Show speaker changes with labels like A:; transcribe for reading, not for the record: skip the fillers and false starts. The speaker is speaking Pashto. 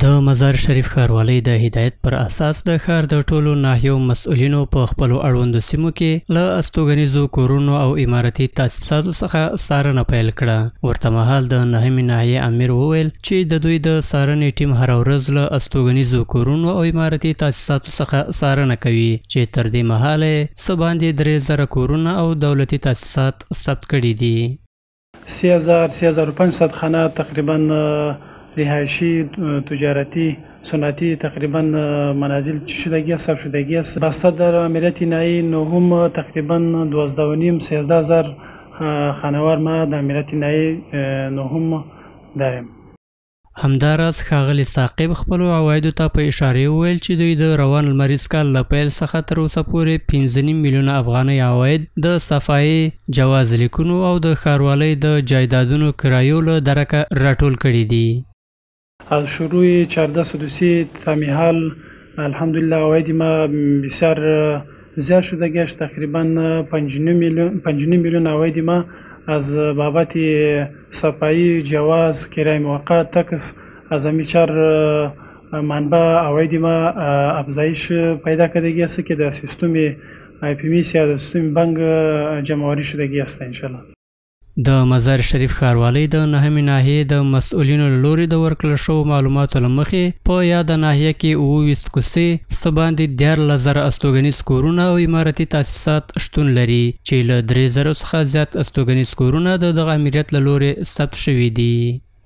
A: د مزار شریف ښاروالۍ د هدایت پر اساس د ښار د ټولو ناحیو مسؤلینو په خپلو اړوندو سیمو کې له استوګنیزو کورونو او عمارتي تاسیساتو څخه څارنه پیل کړه. ورته مهال د نهمې ناحیې امیر وویل چې د دوی د څارنې ټیم هره ورځ له استوګنیزو کورونو او عمارتي تاسیساتو څخه څارنه کوي چې تر دې مهاله یې څه باندې 3000 کورونه او دولتي تاسیسات ثبت کړي دي.
B: 3500 خانه تقریبا رهایشی، تجارتی، صنعتی تقریبا منازل شدگی است، ثبت شدگی است. بسته در امارت نهایی نهم تقریبا 12,500-13,000 خانوار ما در امارت نهایی نهم داریم.
A: همداراز ښاغلي ثاقب خپلو عوایدو ته په اشاره وویل چې دوی د روان لمریز کال له پیل څخه تر اوسه پورې 5.5 میلیونه افغانۍ عواید د صفایي جواز لیکونو او د ښاروالۍ د جایدادونو کرایو له درکه راټول کړي دي.
B: از شروع 14 سدوسی تا حال الحمدلله عواید ما بسیار زیاد شده گشت. تقریبا 5.5 میلیون عواید ما از بابت صفایی، جواز، کرای موقت، تکس از همین 4 منبع عواید ما افزایش پیدا کردگی است که در سیستم IPMS یا در سیستم بانک جمع‌آوری شدگی است انشالله.
A: د مزار شریف ښاروالۍ د نهمې ناحیې د مسؤلینو له لوري د ورکړل شوو معلوماتو له مخې په یاده ناحیه کې 28 کوڅې څه باندې 14,000 استوګنیز کورونه او عمارتي تاسیسات شتون لري چې له 3,000 څخه زیات استوګنیز کورونه د دغه امریت له لوري ثبت شوي دي.